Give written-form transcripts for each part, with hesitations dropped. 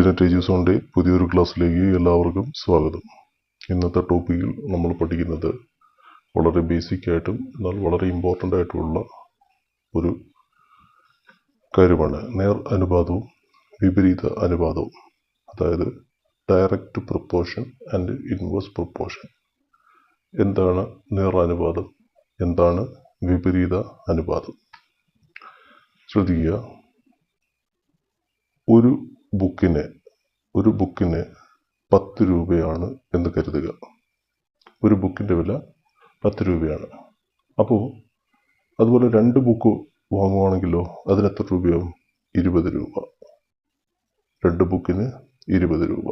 Different ഏജസോണിൻ്റെ പുതിയൊരു ക്ലാസ്സിലേക്ക് എല്ലാവർക്കും സ്വാഗതം. ഇന്നത്തെ ടോപ്പിക്കിൽ നമ്മൾ പഠിക്കുന്നത് വളരെ ബേസിക്കായിട്ടും എന്നാൽ വളരെ ഇമ്പോർട്ടൻ്റ് ആയിട്ടുള്ള ഒരു കാര്യമാണ് നേർ അനുപാതവും വിപരീത അനുപാതവും, അതായത് direct proportion and inverse proportion. എന്താണ് നേർ അനുപാതം, എന്താണ് വിപരീത അനുപാതം? ശ്രദ്ധിക്കുക, ഒരു ബുക്കിന് 10 രൂപയാണ് എന്ന് കരുതുക. ഒരു ബുക്കിൻ്റെ വില 10 രൂപയാണ്. അപ്പോൾ അതുപോലെ 2 ബുക്ക് വാങ്ങുവാണെങ്കിലോ അതിന് എത്ര രൂപയാവും? 20 രൂപ. 2 ബുക്കിന് 20 രൂപ.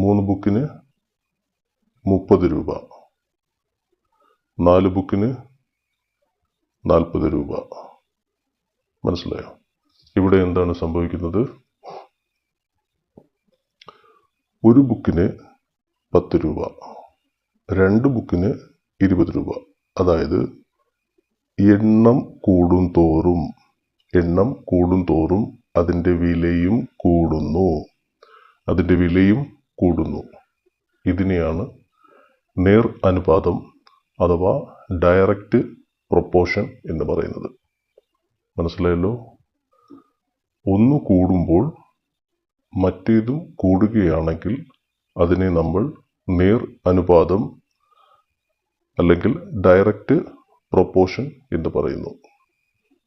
3 ബുക്കിന് 30 രൂപ. 4 ബുക്കിന് 40 രൂപ. മനസ്സിലായോ? ഇവിടെ എന്താണ് സംഭവിക്കുന്നത്? ഒരു ബുക്കിന് 10 രൂപ, 2 ബുക്കിന് 20 രൂപ. അതായത് എണ്ണം കൂടും തോറും അതിൻ്റെ വിലയും കൂടുന്നു. ഇതിനെയാണ് നേർ അനുപാതം അഥവാ ഡയറക്റ്റ് പ്രൊപ്പോർഷൻ എന്ന് പറയുന്നത്. മനസ്സിലായല്ലോ? ഒന്ന് കൂടുമ്പോൾ മറ്റേതും കൂടുകയാണെങ്കിൽ അതിനെ നമ്മൾ നേർ അനുപാതം അല്ലെങ്കിൽ ഡയറക്റ്റ് പ്രൊപ്പോർഷൻ എന്ന് പറയുന്നു.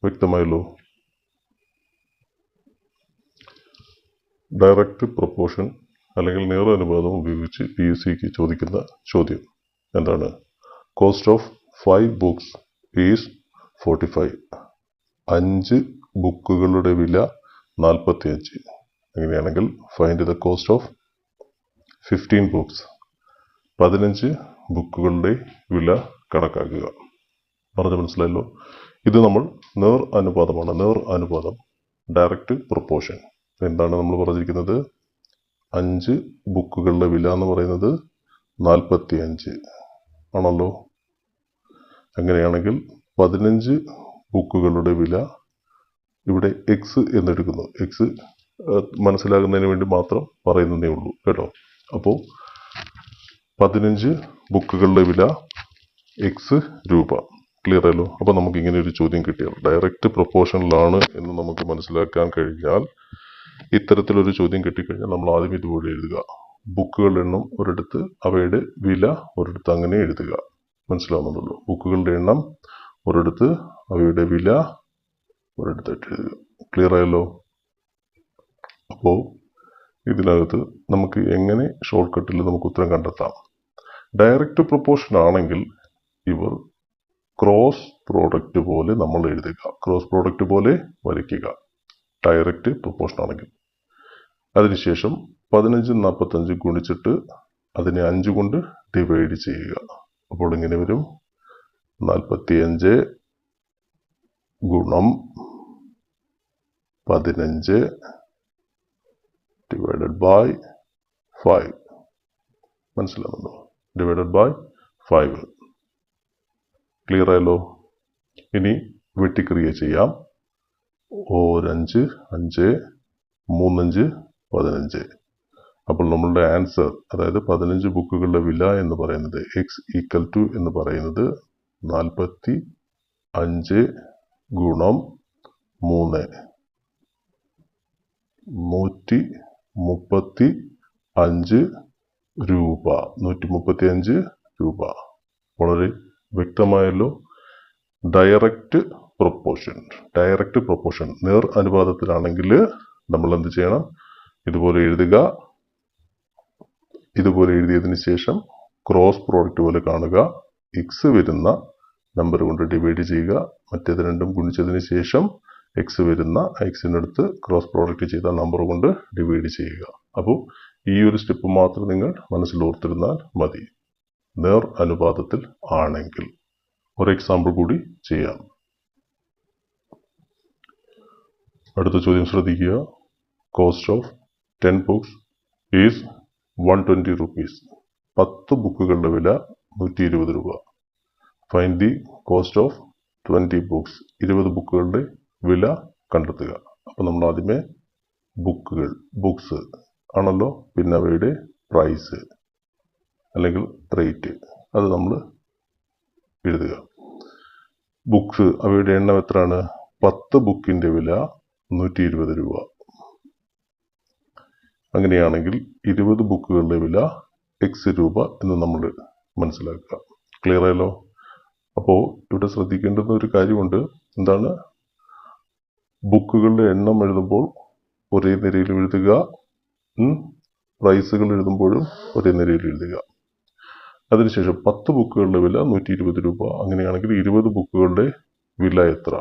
വ്യക്തമായല്ലോ? ഡയറക്റ്റ് പ്രൊപ്പോർഷൻ അല്ലെങ്കിൽ നേർ അനുപാതം ഉപയോഗിച്ച് PSCക്ക് ചോദിക്കുന്ന ചോദ്യം എന്താണ്? Cost of 5 books is 45. 5 ബുക്കുകളുടെ വില 45. അങ്ങനെയാണെങ്കിൽ find the cost of 15 books. 15 ബുക്കുകളുടെ വില കണക്കാക്കുക. പറഞ്ഞ് മനസ്സിലായല്ലോ? ഇത് നമ്മൾ നേർ അനുപാതമാണ്. നേർ അനുപാതം, ഡയറക്റ്റ് പ്രൊപ്പോർഷൻ. എന്താണ് നമ്മൾ പറഞ്ഞിരിക്കുന്നത്? 5 ബുക്കുകളുടെ വില എന്ന് പറയുന്നത് 45 ആണല്ലോ. അങ്ങനെയാണെങ്കിൽ 15 ബുക്കുകളുടെ വില ഇവിടെ എക്സ് എന്നെടുക്കുന്നു. എക്സ് മനസ്സിലാകുന്നതിന് വേണ്ടി മാത്രം പറയുന്നതേ ഉള്ളൂ കേട്ടോ. അപ്പോൾ 15 ബുക്കുകളുടെ വില എക്സ് രൂപ. ക്ലിയർ ആയല്ലോ? അപ്പോൾ നമുക്ക് ഇങ്ങനെ ഒരു ചോദ്യം കിട്ടിയാൽ ഡയറക്റ്റ് പ്രൊപ്പോർഷനിലാണ് എന്ന് നമുക്ക് മനസ്സിലാക്കാൻ കഴിഞ്ഞാൽ, ഇത്തരത്തിലൊരു ചോദ്യം കിട്ടിക്കഴിഞ്ഞാൽ നമ്മൾ ആദ്യം ഇതുപോലെ എഴുതുക. ബുക്കുകളുടെ എണ്ണം ഒരിടത്ത്, അവയുടെ വില ഒരിടത്ത്, അങ്ങനെ എഴുതുക. മനസ്സിലാവുന്നുണ്ടല്ലോ? ബുക്കുകളുടെ എണ്ണം ഒരിടത്ത്, അവയുടെ വില ഒരിടത്തായിട്ട് എഴുതുക. ക്ലിയർ ആയല്ലോ? അപ്പോൾ ഇതിനകത്ത് നമുക്ക് എങ്ങനെ ഷോർട്ട് കട്ടിൽ നമുക്ക് ഉത്തരം കണ്ടെത്താം? ഡയറക്റ്റ് പ്രൊപ്പോർഷൻ ആണെങ്കിൽ ഇവർ ക്രോസ് പ്രോഡക്റ്റ് പോലെ നമ്മൾ എഴുതുക, ക്രോസ് പ്രോഡക്റ്റ് പോലെ വരയ്ക്കുക. ഡയറക്റ്റ് പ്രൊപ്പോർഷൻ ആണെങ്കിൽ അതിനുശേഷം 15 45 ഗുണിച്ചിട്ട് അതിനെ 5 കൊണ്ട് ഡിവൈഡ് ചെയ്യുക. അപ്പോൾ ഇങ്ങനെ വരും: 45 ഗുണം 15 ഡിവൈഡഡ് ബൈ 5. മനസ്സിലാവുന്നുണ്ടോ? Divided by 5. ക്ലിയർ ആയല്ലോ? ഇനി വെട്ടിക്രിയ ചെയ്യാം. 5 5 3 5 15. അപ്പോൾ നമ്മളുടെ ആൻസർ, അതായത് 15 ബുക്കുകളുടെ വില എന്ന് പറയുന്നത് എക്സ് ഈക്വൽ ടു എന്ന് പറയുന്നത് 45 ഗുണം 3, 135 രൂപ. 135 രൂപ. വളരെ വ്യക്തമായല്ലോ? ഡയറക്റ്റ് പ്രൊപ്പോർഷൻ നേർ അനുപാതത്തിലാണെങ്കിൽ നമ്മൾ എന്ത് ചെയ്യണം? ഇതുപോലെ എഴുതുക. ഇതുപോലെ എഴുതിയതിന് ശേഷം ക്രോസ് പ്രോഡക്റ്റ് പോലെ കാണുക. എക്സ് വരുന്ന നമ്പർ കൊണ്ട് ഡിവൈഡ് ചെയ്യുക. മറ്റേത് രണ്ടും ഗുണിച്ചതിന് ശേഷം എക്സ് വരുന്ന എക്സിനടുത്ത് ക്രോസ് പ്രോഡക്റ്റ് ചെയ്ത നമ്പർ കൊണ്ട് ഡിവൈഡ് ചെയ്യുക. അപ്പോൾ ഈ ഒരു സ്റ്റെപ്പ് മാത്രം നിങ്ങൾ മനസ്സിൽ ഓർത്തിരുന്നാൽ മതി. നേർ അനുപാതത്തിൽ ആണെങ്കിൽ. ഒരു എക്സാമ്പിൾ കൂടി ചെയ്യാം. അടുത്ത ചോദ്യം ശ്രദ്ധിക്കുക. Cost of 10 books is 120 rupees. 10 ബുക്കുകളുടെ വില 120 രൂപ. Find the cost of 20 books. 20 ബുക്കുകളുടെ വില കണ്ടെത്തുക. അപ്പോൾ നമ്മൾ ആദ്യമേ ബുക്സ് ആണല്ലോ. പിന്നെ അവയുടെ പ്രൈസ് അല്ലെങ്കിൽ റേറ്റ് അത് നമ്മൾ എഴുതുക. ബുക്സ് അവയുടെ എണ്ണം എത്രയാണ്? 10 ബുക്കിൻ്റെ വില 120 രൂപ. അങ്ങനെയാണെങ്കിൽ 20 ബുക്കുകളുടെ വില X രൂപ എന്ന് നമ്മൾ മനസ്സിലാക്കുക. ക്ലിയർ ആയല്ലോ? അപ്പോൾ ഇവിടെ ശ്രദ്ധിക്കേണ്ടുന്ന ഒരു കാര്യമുണ്ട്. എന്താണ്? ബുക്കുകളുടെ എണ്ണം എഴുതുമ്പോൾ ഒരേ നിരയിൽ എഴുതുക, പ്രൈസുകൾ എഴുതുമ്പോഴും ഒരേ നിരയിൽ എഴുതുക. അതിനുശേഷം 10 ബുക്കുകളുടെ വില 120 രൂപ. അങ്ങനെയാണെങ്കിൽ 20 ബുക്കുകളുടെ വില എത്ര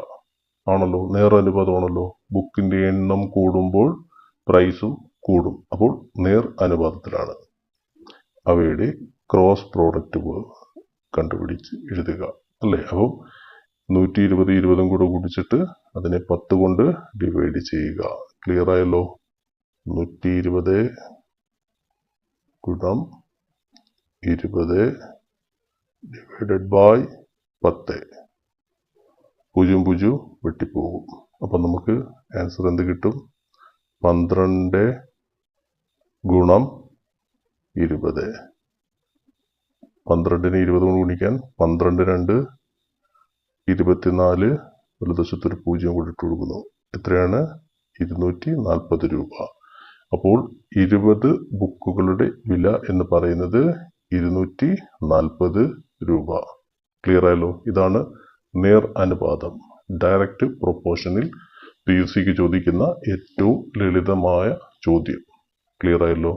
ആണല്ലോ? നേരനുപാതമാണല്ലോ. ബുക്കിൻ്റെ എണ്ണം കൂടുമ്പോൾ പ്രൈസും കൂടും. അപ്പോൾ നേർ അനുപാതത്തിലാണ്. അവയുടെ ക്രോസ് പ്രോഡക്റ്റ് കണ്ടുപിടിച്ച് എഴുതുക അല്ലേ? അപ്പം 120 20 കൂടെ കുടിച്ചിട്ട് അതിനെ 10 കൊണ്ട് ഡിവൈഡ് ചെയ്യുക. ക്ലിയർ ആയല്ലോ? 120 ഗുണം 20 ഡിവൈഡഡ് ബൈ 10. 0 വെട്ടിപ്പോകും. അപ്പം നമുക്ക് ആൻസർ എന്ത് കിട്ടും? 12 ഗുണം 20. 12നെ 20 കൊണ്ട് ഗുണിക്കാൻ 12 2 24. വലതുവശത്തൊരു 0 കൂടി ഇട്ട് കൊടുക്കുന്നു. എത്രയാണ്? 240 രൂപ. അപ്പോൾ 20 ബുക്കുകളുടെ വില എന്ന് പറയുന്നത് 240 രൂപ. ക്ലിയർ ആയല്ലോ? ഇതാണ് നേർ അനുപാതം, ഡയറക്റ്റ് പ്രൊപ്പോർഷനിൽ PSCക്ക് ചോദിക്കുന്ന ഏറ്റവും ലളിതമായ ചോദ്യം. ക്ലിയർ ആയല്ലോ?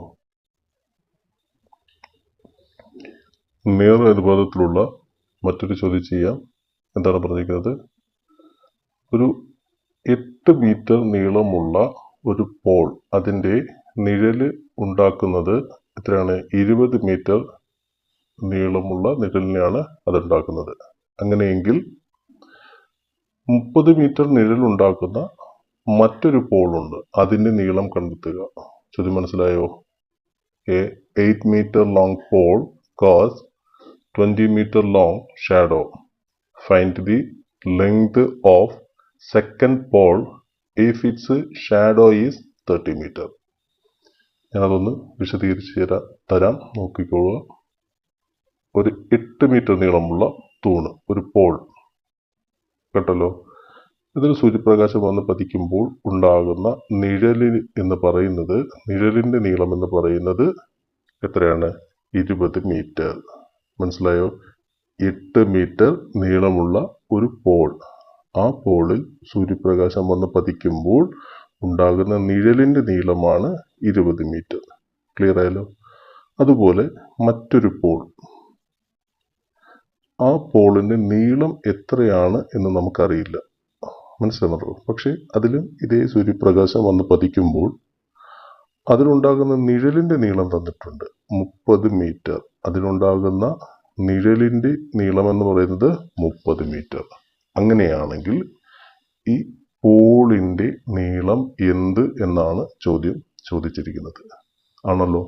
നേർ അനുപാതത്തിലുള്ള മറ്റൊരു ചോദ്യം ചെയ്യാം. എന്താണ് പറഞ്ഞിരിക്കുന്നത്? ഒരു 8 മീറ്റർ നീളമുള്ള ഒരു പോൾ, അതിൻ്റെ നിഴല് ഉണ്ടാക്കുന്നത് എത്രയാണ്? 20 മീറ്റർ നീളമുള്ള നിഴലിനെയാണ് അതുണ്ടാക്കുന്നത്. അങ്ങനെയെങ്കിൽ 30 മീറ്റർ നിഴലുണ്ടാക്കുന്ന മറ്റൊരു പോളുണ്ട്, അതിൻ്റെ നീളം കണ്ടെത്തുക. ചോദ്യം മനസ്സിലായോ? A 8 meter long pole caused 20 meter long shadow. Find the length of second pole if its shadow is 30 meter. ഞാനതൊന്ന് വിശദീകരിച്ച് തരാം, നോക്കിക്കോളുക. ഒരു 8 മീറ്റർ നീളമുള്ള തൂണ്, ഒരു പോൾ കേട്ടല്ലോ. ഇതിൽ സൂര്യപ്രകാശം വന്ന് പതിക്കുമ്പോൾ ഉണ്ടാകുന്ന നിഴലിൻ്റെ നീളം എന്ന് പറയുന്നത് എത്രയാണ്? 20 മീറ്റർ. മനസ്സിലായോ? 8 മീറ്റർ നീളമുള്ള ഒരു പോൾ, ആ പോളിൽ സൂര്യപ്രകാശം വന്ന് പതിക്കുമ്പോൾ ഉണ്ടാകുന്ന നിഴലിൻ്റെ നീളമാണ് 20 മീറ്റർ. ക്ലിയർ ആയല്ലോ? അതുപോലെ മറ്റൊരു പോൾ, ആ പോളിൻ്റെ നീളം എത്രയാണ് എന്ന് നമുക്കറിയില്ല. മനസ്സിലാകുന്നുണ്ടോ? പക്ഷെ അതിലും ഇതേ സൂര്യപ്രകാശം വന്ന് പതിക്കുമ്പോൾ അതിലുണ്ടാകുന്ന നിഴലിൻ്റെ നീളം തന്നിട്ടുണ്ട്, 30 മീറ്റർ. അതിലുണ്ടാകുന്ന നിഴലിൻ്റെ നീളം എന്ന് പറയുന്നത് 30 മീറ്റർ. അങ്ങനെയാണെങ്കിൽ ഈ പോളിൻ്റെ നീളം എന്ത് എന്നാണ് ചോദ്യം ചോദിച്ചിരിക്കുന്നത്. ആണല്ലോ?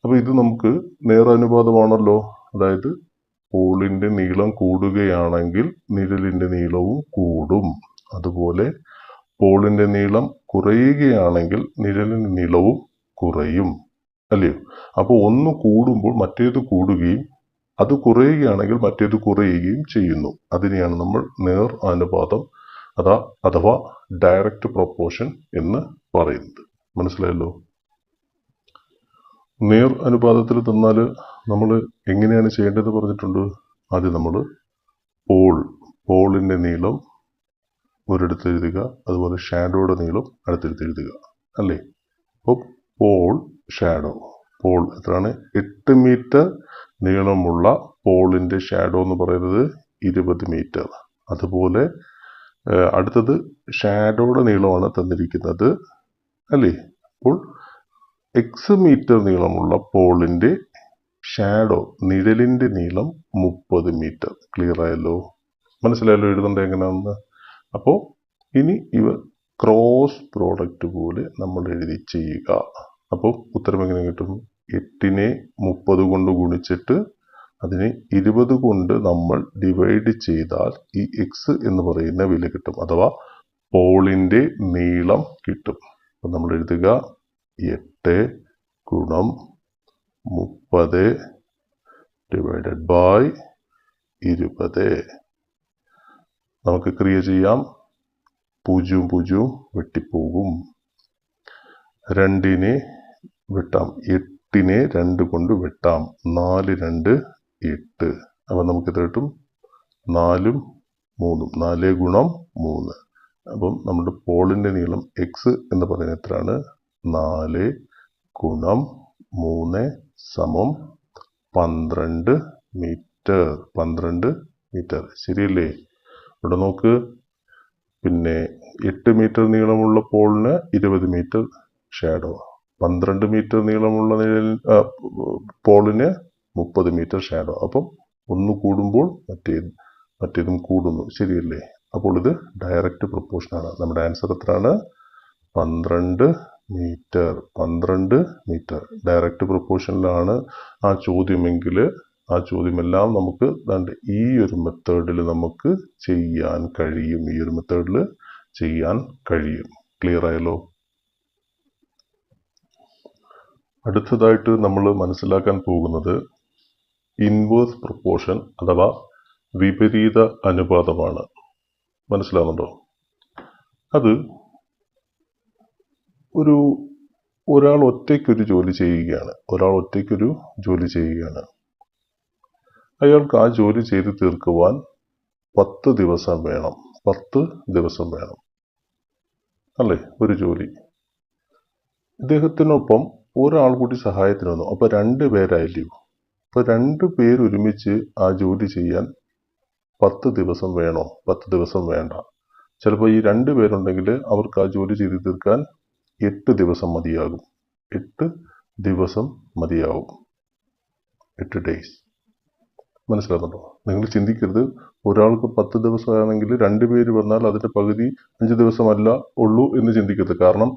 അപ്പോൾ ഇത് നമുക്ക് നേരനുപാതമാണല്ലോ. അതായത് പോളിൻ്റെ നീളം കൂടുകയാണെങ്കിൽ നിഴലിൻ്റെ നീളവും കൂടും. അതുപോലെ പോളിൻ്റെ നീളം കുറയുകയാണെങ്കിൽ നിഴലിൻ്റെ നീളവും കുറയും. അല്ലയോ? അപ്പോൾ ഒന്ന് കൂടുമ്പോൾ മറ്റേത് കൂടുകയും അത് കുറയുകയാണെങ്കിൽ മറ്റേത് കുറയുകയും ചെയ്യുന്നു. അതിനെയാണ് നമ്മൾ നേർ അനുപാതം അഥവാ ഡയറക്റ്റ് പ്രൊപ്പോർഷൻ എന്ന് പറയുന്നത്. മനസ്സിലായല്ലോ? നേർ അനുപാതത്തിൽ തന്നാൽ നമ്മൾ എങ്ങനെയാണ് ചെയ്യേണ്ടത് പറഞ്ഞിട്ടുണ്ട്. ആദ്യം നമ്മൾ പോളിൻ്റെ നീളം ഒരിടത്ത് എഴുതുക, അതുപോലെ ഷാഡോയുടെ നീളം അടുത്തെടുത്ത് എഴുതുക അല്ലേ? അപ്പോൾ പോൾ എത്രയാണ്? 8 മീറ്റർ നീളമുള്ള പോളിൻ്റെ ഷാഡോ എന്ന് പറയുന്നത് 20 മീറ്റർ. അതുപോലെ അടുത്തത് ഷാഡോയുടെ നീളമാണ് തന്നിരിക്കുന്നത് അല്ലേ? അപ്പോൾ X മീറ്റർ നീളമുള്ള പോളിൻ്റെ ഷാഡോ, നിഴലിൻ്റെ നീളം 30 മീറ്റർ. ക്ലിയർ ആയല്ലോ? മനസ്സിലായല്ലോ എഴുതേണ്ടത് എങ്ങനെയാണെന്ന്? അപ്പോൾ ഇനി ഇവ ക്രോസ് പ്രോഡക്റ്റ് പോലെ നമ്മൾ എഴുതി ചെയ്യുക. അപ്പോൾ ഉത്തരം എങ്ങനെ കിട്ടും? 8നെ 30 കൊണ്ട് ഗുണിച്ചിട്ട് അതിനെ 20 കൊണ്ട് നമ്മൾ ഡിവൈഡ് ചെയ്താൽ ഈ X എന്ന് പറയുന്ന വില കിട്ടും, അഥവാ പോളിൻ്റെ നീളം കിട്ടും. അപ്പം നമ്മൾ എഴുതുക 8 ഗുണം 30 ഡിവൈഡഡ് ബൈ 20. നമുക്ക് ക്രിയ ചെയ്യാം. 0 0 വെട്ടിപ്പോകും. 2നെ വെട്ടാം. 8നെ 2 കൊണ്ട് വെട്ടാം. 4 2 8. അപ്പം നമുക്കിത് കിട്ടും 4 3. 4 ഗുണം 3. അപ്പം നമ്മുടെ പോളിൻ്റെ നീളം എക്സ് എന്ന് പറയുന്നത് എത്രയാണ്? 4 ഗുണം 3 സമം 12 മീറ്റർ. 12 മീറ്റർ. ശരിയല്ലേ? ഇവിടെ നോക്ക്. പിന്നെ 8 മീറ്റർ നീളമുള്ള പോളിന് 20 മീറ്റർ ഷാഡോ. 12 മീറ്റർ നീളമുള്ള പോളിന് 30 മീറ്റർ ഷാഡോ. അപ്പം ഒന്ന് കൂടുമ്പോൾ മറ്റേതും കൂടുന്നു. ശരിയല്ലേ? അപ്പോൾ ഇത് ഡയറക്റ്റ് പ്രൊപ്പോർഷനാണ്. നമ്മുടെ ആൻസർ എത്രയാണ്? 12 മീറ്റർ. 12 മീറ്റർ ഡയറക്റ്റ് പ്രൊപ്പോർഷനിലാണ് ആ ചോദ്യമെങ്കിൽ ആ ചോദ്യമെല്ലാം നമുക്ക് ഈ ഒരു മെത്തേഡിൽ നമുക്ക് ചെയ്യാൻ കഴിയും. ഈ ഒരു മെത്തേഡിൽ ചെയ്യാൻ കഴിയും. ക്ലിയർ ആയല്ലോ? അടുത്തതായിട്ട് നമ്മൾ മനസ്സിലാക്കാൻ പോകുന്നത് ഇൻവേഴ്സ് പ്രൊപ്പോർഷൻ അഥവാ വിപരീത അനുപാതമാണ്. മനസ്സിലാവുന്നുണ്ടോ? അത് ഒരാൾ ഒറ്റയ്ക്കൊരു ജോലി ചെയ്യുകയാണ്. അയാൾക്ക് ആ ജോലി ചെയ്ത് തീർക്കുവാൻ 10 ദിവസം വേണം. 10 ദിവസം വേണം അല്ലേ? ഒരു ജോലി. ഇദ്ദേഹത്തിനൊപ്പം ഒരാൾ കൂടി സഹായത്തിന് വന്നു. അപ്പോൾ 2 പേരായില്ലയോ? അപ്പോൾ 2 പേര് ഒരുമിച്ച് ആ ജോലി ചെയ്യാൻ 10 ദിവസം വേണോ? 10 ദിവസം വേണ്ട. ചിലപ്പോൾ ഈ 2 പേരുണ്ടെങ്കിൽ അവർക്ക് ആ ജോലി ചെയ്ത് തീർക്കാൻ 8 ദിവസം മതിയാകും. 8 ദിവസം മതിയാവും. 8 ഡേയ്സ്. മനസ്സിലാകുന്നുണ്ടോ? നിങ്ങൾ ചിന്തിക്കരുത് ഒരാൾക്ക് 10 ദിവസമാണെങ്കിൽ 2 പേര് വന്നാൽ അതിൻ്റെ പകുതി 5 ദിവസമല്ല ഉള്ളൂ എന്ന് ചിന്തിക്കരുത്. കാരണം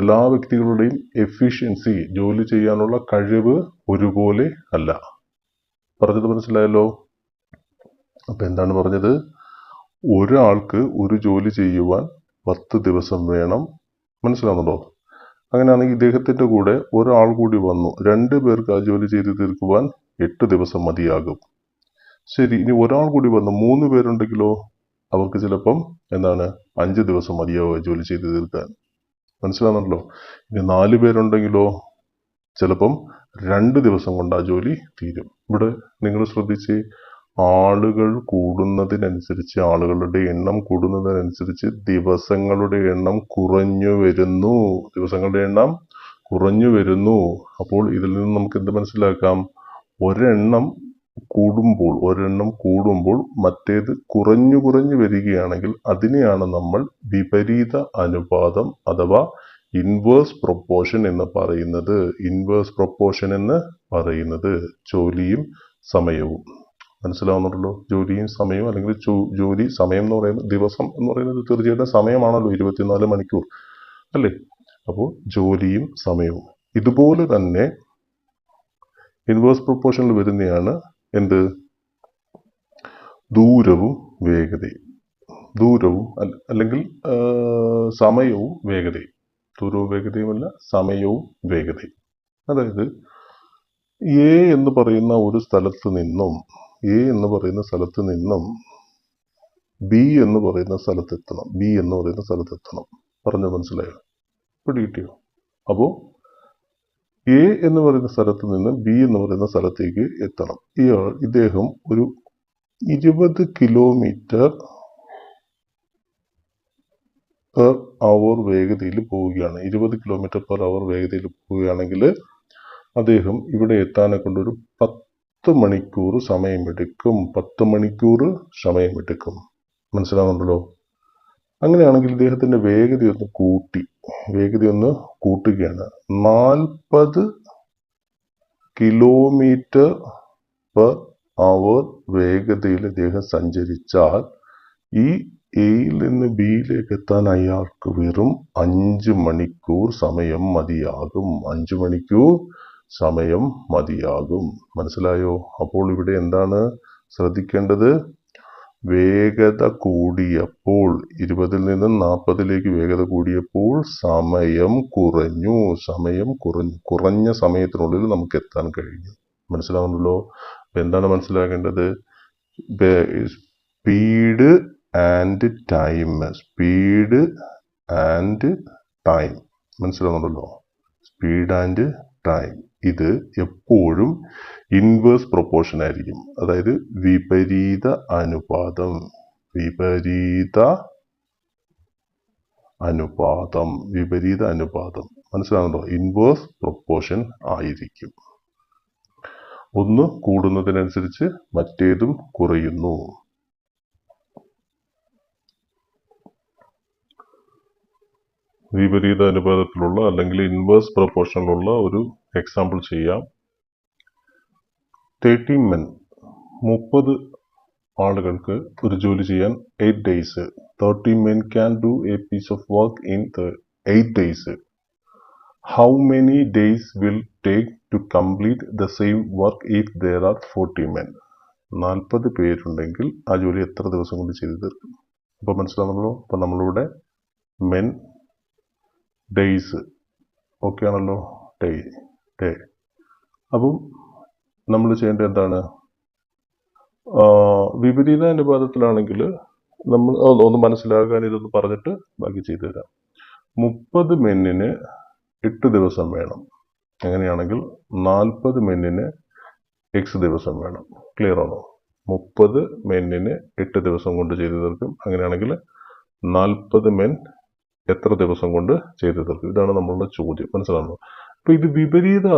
എല്ലാ വ്യക്തികളുടെയും എഫിഷ്യൻസി, ജോലി ചെയ്യാനുള്ള കഴിവ് ഒരുപോലെ അല്ല. പറഞ്ഞത് മനസ്സിലായല്ലോ? അപ്പം എന്താണ് പറഞ്ഞത്? ഒരാൾക്ക് ഒരു ജോലി ചെയ്യുവാൻ 10 ദിവസം വേണം. മനസ്സിലാവുന്നുണ്ടോ? അങ്ങനെയാണെങ്കിൽ ഇദ്ദേഹത്തിൻ്റെ കൂടെ ഒരാൾ കൂടി വന്നു. 2 പേർക്ക് ആ ജോലി ചെയ്ത് തീർക്കുവാൻ 8 ദിവസം മതിയാകും. ശരി, ഇനി ഒരാൾ കൂടി വന്നു 3 പേരുണ്ടെങ്കിലോ അവർക്ക് ചിലപ്പം 5 ദിവസം മതിയാവുക ജോലി ചെയ്ത് തീർക്കാൻ. മനസ്സിലാവുന്നുണ്ടല്ലോ? ഇനി 4 പേരുണ്ടെങ്കിലോ ചിലപ്പം 2 ദിവസം കൊണ്ട് ആ ജോലി തീരും. ഇവിടെ നിങ്ങൾ ശ്രദ്ധിച്ച്, ആളുകൾ കൂടുന്നതിനനുസരിച്ച്, ആളുകളുടെ എണ്ണം കൂടുന്നതിനനുസരിച്ച് ദിവസങ്ങളുടെ എണ്ണം കുറഞ്ഞു വരുന്നു. അപ്പോൾ ഇതിൽ നിന്ന് നമുക്ക് എന്ത് മനസ്സിലാക്കാം? ഒരെണ്ണം കൂടുമ്പോൾ മറ്റേത് കുറഞ്ഞു വരികയാണെങ്കിൽ അതിനെയാണ് നമ്മൾ വിപരീത അനുപാതം അഥവാ ഇൻവേഴ്സ് പ്രൊപ്പോർഷൻ എന്ന് പറയുന്നത്. ഇൻവേഴ്സ് പ്രൊപ്പോർഷൻ എന്ന് പറയുന്നത് ജോലിയും സമയവും. മനസ്സിലാവുന്നുണ്ടല്ലോ? ജോലിയും സമയവും, അല്ലെങ്കിൽ ജോലി സമയം എന്ന് പറയുന്നത്, ദിവസം എന്ന് പറയുന്നത് തീർച്ചയായിട്ടും സമയമാണല്ലോ, 24 മണിക്കൂർ അല്ലേ? അപ്പോൾ ജോലിയും സമയവും. ഇതുപോലെ തന്നെ ഇൻവേഴ്സ് പ്രൊപ്പോർഷനിൽ വരുന്നതാണ് എന്ത്? ദൂരവും വേഗതയും. അല്ലെങ്കിൽ സമയവും വേഗതയും. ദൂരവും വേഗതയുമല്ല, സമയവും വേഗതയും. അതായത് എ എന്ന് പറയുന്ന സ്ഥലത്ത് നിന്നും ബി എന്ന് പറയുന്ന സ്ഥലത്തെത്തണം. പറഞ്ഞത് മനസ്സിലായോ? പിടികിട്ടിയോ? അപ്പോൾ എ എന്ന് പറയുന്ന സ്ഥലത്ത് നിന്ന് ബി എന്ന് പറയുന്ന സ്ഥലത്തേക്ക് എത്തണം. ഇദ്ദേഹം ഒരു 20 കിലോമീറ്റർ പെർ അവർ വേഗതയിൽ പോവുകയാണ്. 20 കിലോമീറ്റർ പെർ അവർ വേഗതയിൽ പോവുകയാണെങ്കിൽ അദ്ദേഹം ഇവിടെ എത്താനെ കൊണ്ടൊരു 10 മണിക്കൂർ സമയമെടുക്കും. 10 മണിക്കൂർ സമയമെടുക്കും. മനസ്സിലാവുന്നുണ്ടല്ലോ? അങ്ങനെയാണെങ്കിൽ ഇദ്ദേഹത്തിൻ്റെ വേഗതയൊന്ന് കൂട്ടുകയാണ്. 40 കിലോമീറ്റർ പെർ അവർ വേഗതയിൽ ഇദ്ദേഹം സഞ്ചരിച്ചാൽ ഈ എയിൽ നിന്ന് ബിയിലേക്ക് എത്താൻ അയാൾക്ക് വെറും 5 മണിക്കൂർ സമയം മതിയാകും. 5 മണിക്കൂർ സമയം മതിയാകും. മനസ്സിലായോ? അപ്പോൾ ഇവിടെ എന്താണ് ശ്രദ്ധിക്കേണ്ടത്? വേഗത കൂടിയപ്പോൾ 20-ൽ നിന്ന് 40-ലേക്ക് വേഗത കൂടിയപ്പോൾ സമയം കുറഞ്ഞ സമയത്തിനുള്ളിൽ നമുക്ക് എത്താൻ കഴിഞ്ഞു. മനസ്സിലാവുന്നല്ലോ. എന്താണ് മനസ്സിലാക്കേണ്ടത്? Speed and time. മനസ്സിലാവുന്നുണ്ടല്ലോ. സ്പീഡ് ആൻഡ് ടൈം ഇത് എപ്പോഴും ഇൻവേഴ്സ് പ്രൊപ്പോർഷൻ ആയിരിക്കും. അതായത് വിപരീത അനുപാതം. മനസ്സിലാവുന്നുണ്ടോ? ഇൻവേഴ്സ് പ്രൊപ്പോർഷൻ ആയിരിക്കും. ഒന്ന് കൂടുന്നതിനനുസരിച്ച് മറ്റേതും കുറയുന്നു. വിപരീത അനുപാതത്തിലുള്ള അല്ലെങ്കിൽ ഇൻവേഴ്സ് പ്രൊപ്പോർഷനിലുള്ള ഒരു എക്സാമ്പിൾ ചെയ്യാം. 30 men 30 ആളുകൾക്ക് ഒരു ജോലി ചെയ്യാൻ 8 days. 30 men can do a piece of work in 8 days. How many days will take to complete the same work if there are 40 men? 40 പേരുണ്ടെങ്കിൽ ആ ജോലി എത്ര ദിവസം കൊണ്ട് ചെയ്തു തീർക്കും? അപ്പോൾ മനസ്സിലാവുന്നല്ലോ. അപ്പം നമ്മളിവിടെ മെൻ ഡേയ്സ് ഓക്കെ ആണല്ലോ. ഡേ. അപ്പം നമ്മൾ ചെയ്യേണ്ടത് എന്താണ്? വിപരീത അനുപാതത്തിലാണെങ്കിൽ നമ്മൾ ഒന്ന് മനസ്സിലാക്കാൻ ഇതൊന്ന് പറഞ്ഞിട്ട് ബാക്കി ചെയ്തു തരാം. 30 മെന്നിന് 8 ദിവസം വേണം. അങ്ങനെയാണെങ്കിൽ 40 മെന്നിന് x ദിവസം വേണം. ക്ലിയർ ആണോ? 30 മെന്നിന് 8 ദിവസം കൊണ്ട് ചെയ്തു തീർക്കും. അങ്ങനെയാണെങ്കിൽ 40 മെൻ എത്ര ദിവസം കൊണ്ട് ചെയ്തു തീർക്കും? ഇതാണ് നമ്മളുടെ ചോദ്യം. മനസ്സിലാണോ? അപ്പൊ ഇത് വിപരീത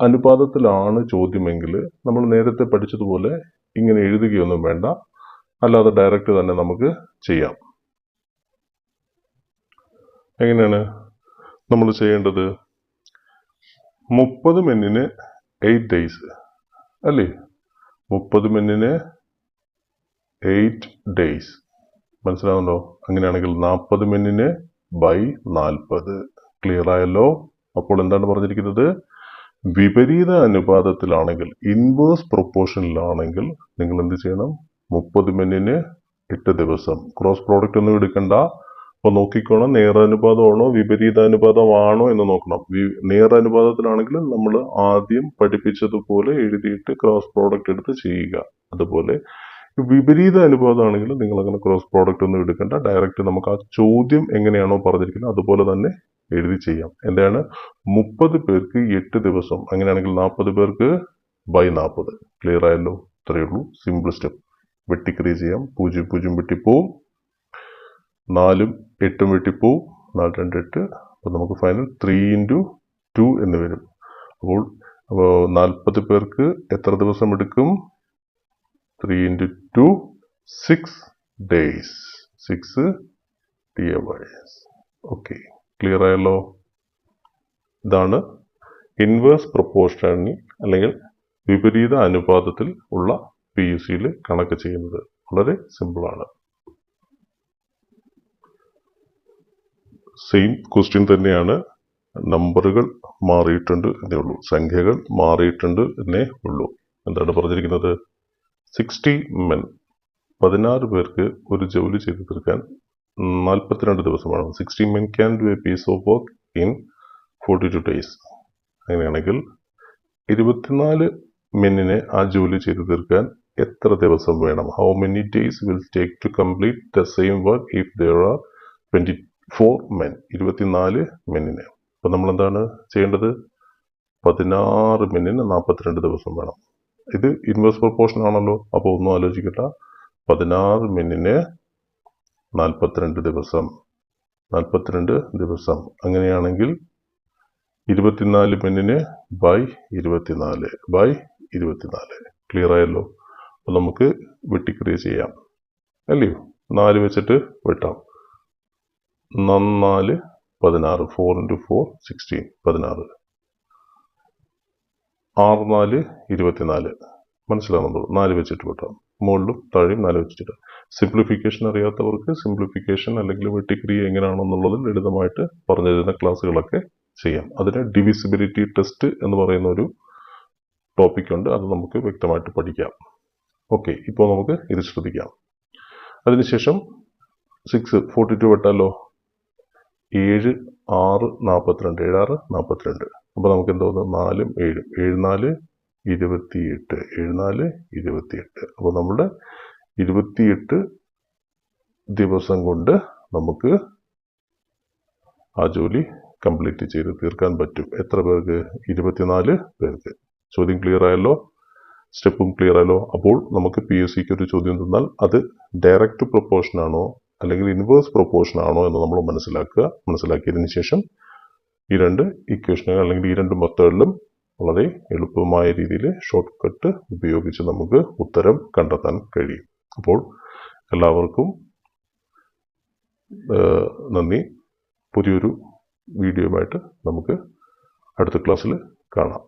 അനുപാതത്തിലാണ് ചോദ്യമെങ്കിൽ നമ്മൾ നേരത്തെ പഠിച്ചതുപോലെ ഇങ്ങനെ എഴുതുകയൊന്നും വേണ്ട, അല്ലാതെ ഡയറക്റ്റ് തന്നെ നമുക്ക് ചെയ്യാം. എങ്ങനെയാണ് നമ്മൾ ചെയ്യേണ്ടത്? 30 മെന്നിന് 8 days അല്ലേ? 30 മെന്നിന് 8 days. മനസ്സിലാവുന്നോ? അങ്ങനെയാണെങ്കിൽ 40 മെന്നിന് by 40. ക്ലിയർ ആയല്ലോ? അപ്പോൾ എന്താണ് പറഞ്ഞിരിക്കുന്നത്? വിപരീത അനുപാതത്തിലാണെങ്കിൽ, ഇൻവേഴ്സ് പ്രൊപ്പോർഷനിലാണെങ്കിൽ നിങ്ങൾ എന്ത് ചെയ്യണം? 30 മെന്നിന് 8 ദിവസം. ക്രോസ് പ്രോഡക്റ്റ് ഒന്നും എടുക്കണ്ട. അപ്പോൾ നോക്കിക്കോണം, നേരാനുപാതമാണോ വിപരീതാനുപാതമാണോ എന്ന് നോക്കണം. നേരാനുപാതത്തിലാണെങ്കിൽ നമ്മൾ ആദ്യം പഠിപ്പിച്ചതുപോലെ എഴുതിയിട്ട് ക്രോസ് പ്രോഡക്റ്റ് എടുത്ത് ചെയ്യുക. അതുപോലെ വിപരീത അനുപാതമാണെങ്കിൽ നിങ്ങൾ അങ്ങനെ ക്രോസ് പ്രോഡക്റ്റ് ഒന്നും എടുക്കണ്ട. ഡയറക്റ്റ് നമുക്ക് ആ ചോദ്യം എങ്ങനെയാണോ പറഞ്ഞിരിക്കുന്നത് അതുപോലെ തന്നെ എഴുതി ചെയ്യാം. എന്താണ്? 30 പേർക്ക് 8 ദിവസം. അങ്ങനെയാണെങ്കിൽ 40 പേർക്ക് by 40. ക്ലിയർ ആയല്ലോ? ഇത്രയേ ഉള്ളൂ. Simple step. വെട്ടിക്രിയ ചെയ്യാം. 0 0 വെട്ടിപ്പോവും, 4ഉം 8ഉം വെട്ടിപ്പോവും. 4 2 8. അപ്പോൾ നമുക്ക് ഫൈനൽ 3 into 2 എന്ന് വരും. അപ്പോൾ 40 പേർക്ക് എത്ര ദിവസം എടുക്കും? 3 into 2 6 days. 6 days. Okay, clear ആയല്ലോ? ഇതാണ് ഇൻവേഴ്സ് പ്രൊപ്പോർഷനിൽ അല്ലെങ്കിൽ വിപരീത അനുപാതത്തിൽ ഉള്ള PUCയിൽ കണക്ക് ചെയ്യുന്നത്. വളരെ സിമ്പിളാണ്. സെയിം ക്വസ്റ്റ്യൻ തന്നെയാണ്. നമ്പറുകൾ മാറിയിട്ടുണ്ട് എന്നേ ഉള്ളൂ, സംഖ്യകൾ മാറിയിട്ടുണ്ട് എന്നേ ഉള്ളൂ. എന്താണ് പറഞ്ഞിരിക്കുന്നത്? 60 men 16 പേർക്ക് ഒരു ജോലി ചെയ്തു തീർക്കാൻ 42 ദിവസമാണ്. 60 men can do a piece of work in 42 days. അങ്ങനെയാണെങ്കിൽ 24 മെന്നിനെ ആ ജോലി ചെയ്തു തീർക്കാൻ എത്ര ദിവസം വേണം? How many days will take to complete the same work if there are 24 men? 24 മെന്നിന്. അപ്പം നമ്മൾ എന്താണ് ചെയ്യേണ്ടത്? 16 മെന്നിന് 42 ദിവസം വേണം. ഇത് ഇൻവേഴ്സ് പ്രൊപ്പോർഷൻ ആണല്ലോ. അപ്പോൾ ഒന്നും ആലോചിക്കണ്ട. 16 മെന്നിന് 42 ദിവസം. 42 ദിവസം. അങ്ങനെയാണെങ്കിൽ 24 മെന്നിന് by 24. ക്ലിയർ ആയല്ലോ? അപ്പോൾ നമുക്ക് വെട്ടിക്രിയ ചെയ്യാം അല്ലയോ? 4 വെച്ചിട്ട് വെട്ടാം. 4 16. 4 into 4 16. 16. 6 4 24. മനസ്സിലാവുന്നുണ്ടോ? 4 വെച്ചിട്ട് വെട്ടാം. മുകളിലും താഴെയും 4 വെച്ചിട്ട്. സിംപ്ലിഫിക്കേഷൻ അറിയാത്തവർക്ക് സിംപ്ലിഫിക്കേഷൻ അല്ലെങ്കിൽ വെട്ടിക്രിയ എങ്ങനെയാണെന്നുള്ളത് ലളിതമായിട്ട് പറഞ്ഞു തരുന്ന ക്ലാസ്സുകളൊക്കെ ചെയ്യാം. അതിന് ഡിവിസിബിലിറ്റി ടെസ്റ്റ് എന്ന് പറയുന്ന ഒരു ടോപ്പിക് ഉണ്ട്. അത് നമുക്ക് വ്യക്തമായിട്ട് പഠിക്കാം. ഓക്കെ, ഇപ്പോൾ നമുക്ക് ഇത് ശ്രദ്ധിക്കാം. അതിനുശേഷം 42 വെട്ടാലോ, 7 6 42, 7 6 42. അപ്പോൾ നമുക്ക് എന്തോന്ന് 4 7 7 4 28, 7 4 28. അപ്പോൾ നമ്മുടെ 28 ദിവസം കൊണ്ട് നമുക്ക് ആ ജോലി കംപ്ലീറ്റ് ചെയ്ത് തീർക്കാൻ പറ്റും. എത്ര പേർക്ക്? 24 പേർക്ക്. ചോദ്യം ക്ലിയർ ആയല്ലോ, സ്റ്റെപ്പും ക്ലിയർ ആയല്ലോ. അപ്പോൾ നമുക്ക് PSCക്ക് ഒരു ചോദ്യം തന്നാൽ അത് ഡയറക്റ്റ് പ്രൊപ്പോർഷൻ ആണോ അല്ലെങ്കിൽ ഇൻവേഴ്സ് പ്രൊപ്പോർഷൻ ആണോ എന്ന് നമ്മൾ മനസ്സിലാക്കിയതിന് ശേഷം ഈ രണ്ട് ഇക്വേഷനുകൾ അല്ലെങ്കിൽ ഈ രണ്ട് മെത്തേഡിലും വളരെ എളുപ്പമായ രീതിയിൽ ഷോർട്ട് കട്ട് ഉപയോഗിച്ച് നമുക്ക് ഉത്തരം കണ്ടെത്താൻ കഴിയും. അപ്പോൾ എല്ലാവർക്കും നന്ദി. പുതിയൊരു വീഡിയോയുമായിട്ട് നമുക്ക് അടുത്ത ക്ലാസ്സിൽ കാണാം.